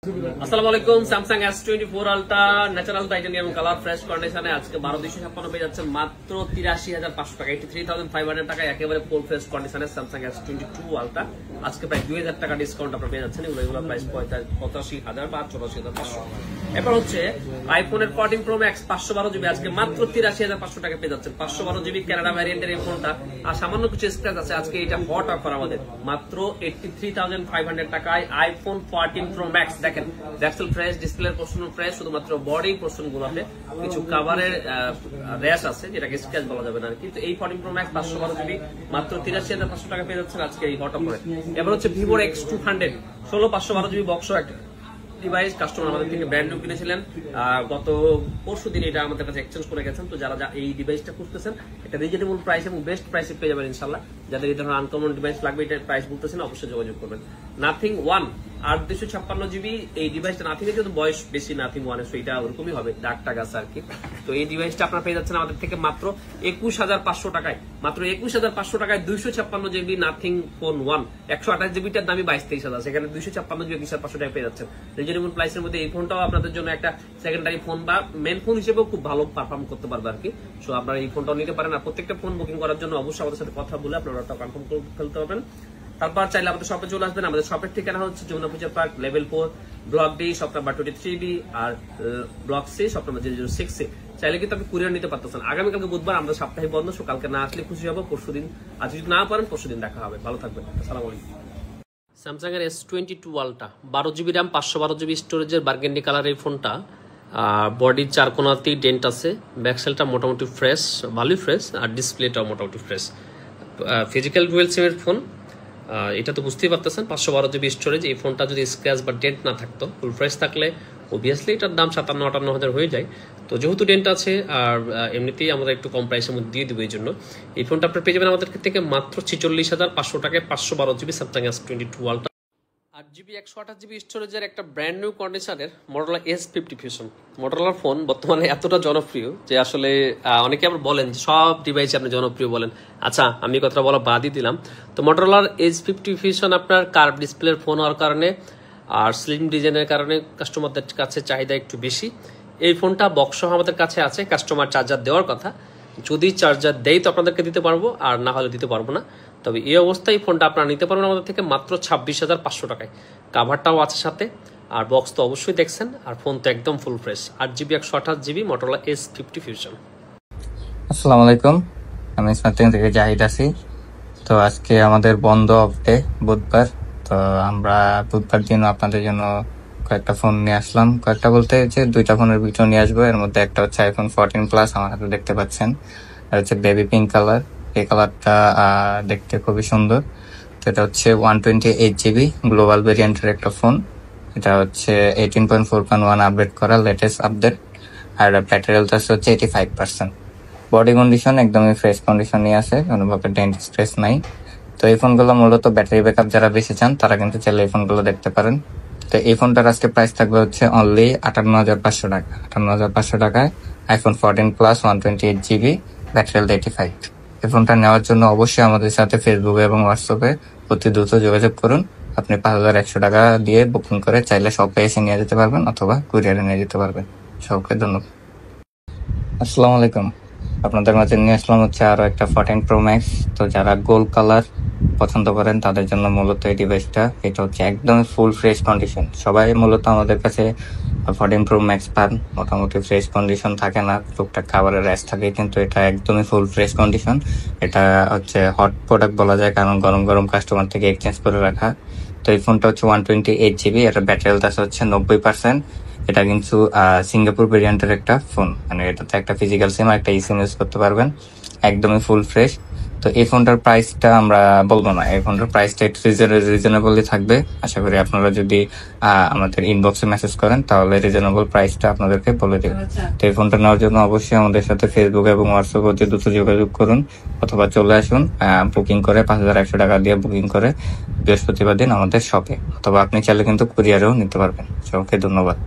আসসালামু আলাইকুম। Samsung S24 ultra natural titanium colour fresh কন্ডিশনে আজকে 12256 পেয়ে যাচ্ছেন মাত্র 83500 টাকা, 83500 টাকায় একেবারে ফুল ফ্রেশ কন্ডিশনে স্যামসাং S22 আলট্রা আজকে প্রায় 2000 টাকা ডিসকাউন্ট আপনারা পেয়ে যাচ্ছেন। এগুলো প্রাইস 85000 বা 84500। এরপর হচ্ছে আইফোনের 14 প্রো ম্যাক্স 512 জিবি আজকে মাত্র 83500 টাকা পেয়ে যাচ্ছেন। 512 জিবি কানাডা ভ্যারিয়েন্টের এই ফোনটা আর সামান্য কিছু স্ক্র্যাচ আছে। আজকে এটা হট অফার আমাদের মাত্র 83500 টাকায় আইফোন 14 প্রো ম্যাক্স। দেখেন ডেক্সেল ফ্রেশ, ডিসপ্লের পোর্শন ফ্রেশ, শুধুমাত্র বডি পোর্শন গুলোতে কিছু কাভারের র্যাশ আছে যেটাকে স্ক্র্যাচ বলা যাবে না। কিন্তু এই 14 প্রো ম্যাক্স 512 জিবি মাত্র 83500 টাকা পেয়ে যাচ্ছেন আজকে এই হট অফারে। এবার হচ্ছে ভিভোর X200 512 জিবি বক্স একটা ডিভাইস কাস্টমার আমাদের থেকে ব্র্যান্ড নিউ কিনেছিলেন গত পরশুদিন, এটা আমাদের কাছে এক্সচেঞ্জ করে গেছেন। তো যারা এই ডিভাইসটা খুঁজতেছেন এটা রিজনেবল প্রাইস এবং বেস্ট প্রাইসে পেয়ে যাবেন ইনশাআল্লাহ। যাদের এই ধরনের আনকমন ডিভাইস লাগবে এটার প্রাইস বলতেছেন অবশ্যই যোগাযোগ করবেন। নাথিং 1 856 জিবি এই ডিভাইসটা, নাথিং এর কিন্তু বয়স বেশি, নাথিং 1 এর সেটা ওরকমই হবে, ডাক টাক আছে আর কি। তো এই ডিভাইসটা আপনারা পেয়ে যাচ্ছেন আমাদের থেকে মাত্র 21500 টাকায়, মাত্র 21500 টাকায় 256 জিবি নাথিং ফোন 1। 128 জিবিটার দামই 22-23 সেখানে 256 জিবি 21500 টাকায় পেয়ে যাচ্ছেন রিজনেবল প্রাইসের মধ্যে। এই ফোনটাও আপনাদের জন্য একটা সেকেন্ডারি ফোন বা মেন ফোন হিসেবেও খুব ভালো পারফর্ম করতে পারবে আর কি। সো আপনারা এই ফোনটাও নিতে পারেন। আর প্রত্যেকটা ফোন বুকিং করার জন্য অবশ্যই আমাদের সাথে কথা বলে আপনারা কনফার্ম করে ফেলতে পারবেন। তারপর চাইলে আমাদের শপে চলে আসবেন। আমাদের শপের ঠিকানা হচ্ছে Jamuna Future Park, level 4, block D, shop number 23B, আর ব্লক সি, শপ নাম্বার 006। চাইলে কিন্তু আপনি কুরিয়ার নিতে পারতেছেন। আগামীকালকে বুধবার আমাদের সাপ্তাহিক বন্ধ, সো কালকে না আসলে খুশি হবো। পরশুদিন আজ যদি না পারেন পরশুদিন দেখা হবে। ভালো থাকবেন, আসসালামু আলাইকুম। স্যামসাং এর S22 ultra 12 GB RAM 512 GB স্টোরেজের বার্গেন্ডি কালার এই ফোনটা। বডির চার কোনাতেই ডেন্ট আছে, ব্যাকসেলটা মোটামুটি ফ্রেশ, ভালোই ফ্রেশ, আর ডিসপ্লেটাও মোটামুটি ফ্রেশ। ফিজিক্যাল ডুয়েল সিমের ফোন, এটা তো বুঝতেই পারতেছেন 512 জিবি স্টোরেজ। এই ফোনটা যদি স্ক্র্যাচ বা ডেন্ট না থাকতো, ফুল ফ্রেশ থাকলে অবভিয়াসলি এটার দাম 57-58 হাজার হয়ে যায়। তো যেহেতু ডেন্ট আছে আর এমনিতেই আমরা একটু কম প্রাইসের মধ্যে দিয়ে দেবো, এই জন্য এই ফোনটা আপনার পেয়ে যাবেন আমাদের থেকে মাত্র 46500 টাকায় 512 GB Samsung S22 ultra 8 GB 128 GB স্টোরেজের একটা ব্র্যান্ড নিউ কন্ডিশনের Motorola S50 Fusion। Motorola phone বর্তমানে এতটা জনপ্রিয় যে আসলে অনেকে আবার বলেন সব ডিভাইসে আপনি জনপ্রিয় বলেন। আচ্ছা, আমি কথা বলা বাদই দিলাম। তো Motorola S50 Fusion আপনার কার্ভ ডিসপ্লের ফোন হওয়ার কারণে আর স্লিম ডিজাইনের কারণে কাস্টমারদের কাছে চাহিদা একটু বেশি। এই ফোনটা বক্স আমাদের কাছে আছে, কাস্টমার চার্জার দেওয়ার কথা, যদি চার্জার দেয় তো আপনাদেরকে দিতে পারবো, আর না হলে দিতে পারবো না। তবে এই অবস্থায় এই ফোনটা আপনারা নিতে পারবেন আমাদের থেকে মাত্র 26500 টাকায়। কাভারটাও আছে সাথে, আর বক্স তো অবশ্যই দেখছেন, আর ফোন তো একদম full fresh. 8 GB 128 GB Motorola S50 Fusion। আসসালামু আলাইকুম, আমি স্মার্টিং থেকে জাহিদ আছি। তো আজকে আমাদের বন্ধ অফ ডে, বুধবার। তো আমরা বুধবার দিন আপনাদের জন্য কয়েকটা ফোন নিয়ে আসলাম। কয়েকটা বলতে হচ্ছে 2টা ফোনের ভিডিও নিয়ে আসবো। এর মধ্যে একটা হচ্ছে আইফোন 14 প্লাস, আমার হাতে দেখতে পাচ্ছেন। আর হচ্ছে বেবি পিঙ্ক কালার, এই কালারটা দেখতে খুবই সুন্দর। তো এটা হচ্ছে 128 জিবি গ্লোবাল ভেরিয়েন্টের একটা ফোন। এটা হচ্ছে 18.4.1 আপডেট করা লেটেস্ট আপডেট। আর ব্যাটারি হেলথ আছে হচ্ছে 85%। বডি কন্ডিশন একদমই ফ্রেশ কন্ডিশনই আছে, কোনোভাবে ডেন্ট স্ক্র্যাচ নাই। তো এই ফোনগুলো মূলত ব্যাটারি ব্যাকআপ যারা বেশি চান তারা কিন্তু চাইলে এই ফোনগুলো দেখতে পারেন। তো এই ফোনটার আজকে প্রাইস থাকবে হচ্ছে অনলি 58500 টাকা। 58500 টাকায় iPhone 14 plus 128 GB battery health 85। এই ফোনটা নেওয়ার জন্য অবশ্যই আমাদের সাথে ফেসবুকে এবং হোয়াটসঅ্যাপে অতি দ্রুত যোগাযোগ করুন। আপনি 5100 টাকা দিয়ে বুকিং করে চাইলে শপে এসে নিয়ে যেতে পারবেন অথবা কুরিয়ারে নিয়ে যেতে পারবেন। সবকে ধন্যবাদ। আসসালামু আলাইকুম, আপনাদের মাঝে নিয়ে আসলাম হচ্ছে আরো একটা 14 প্রো ম্যাক্স। তো যারা গোল্ড কালার পছন্দ করেন তাদের জন্য মূলত এই ডিভাইসটা। এটা হচ্ছে একদম ফুল ফ্রেশ কন্ডিশন। সবাই মূলত আমাদের কাছে 14 প্রো ম্যাক্স পান, মোটামুটি ফ্রেশ কন্ডিশন থাকে না, টুকটাক খাবারের র্যাশ থাকে, কিন্তু এটা একদমই ফুল ফ্রেশ কন্ডিশন। এটা হচ্ছে হট প্রোডাক্ট বলা যায়, কারণ গরম গরম কাস্টমার থেকে এক্সচেঞ্জ করে রাখা। তো এই ফোনটা হচ্ছে 128 জিবি, এটা ব্যাটারি হেলথ আছে হচ্ছে 90%। এটা কিন্তু সিঙ্গাপুর ভেরিয়েন্টের একটা ফোন, মানে এটাতে একটা ফিজিক্যাল সিম আর একটা ই সিম ইউজ করতে পারবেন, একদমই ফুল ফ্রেশ। তো এই ফোনটার প্রাইসটা আমরা বলবো না, এই ফোনটার প্রাইসটা একটু রিজনেবলই থাকবে। আশা করি আপনারা যদি আমাদের ইনবক্সে মেসেজ করেন তাহলে রিজনেবল প্রাইসটা আপনাদেরকে বলে দেব। তো এই ফোনটা নেওয়ার জন্য অবশ্যই আমাদের সাথে ফেসবুক এবং হোয়াটসঅ্যাপ অতি দ্রুত যোগাযোগ করুন অথবা চলে আসুন বুকিং করে 5100 টাকা দিয়ে বুকিং করে বৃহস্পতিবার দিন আমাদের শপে, অথবা আপনি চাইলে কিন্তু কুরিয়ারেও নিতে পারবেন। সবাইকে ধন্যবাদ।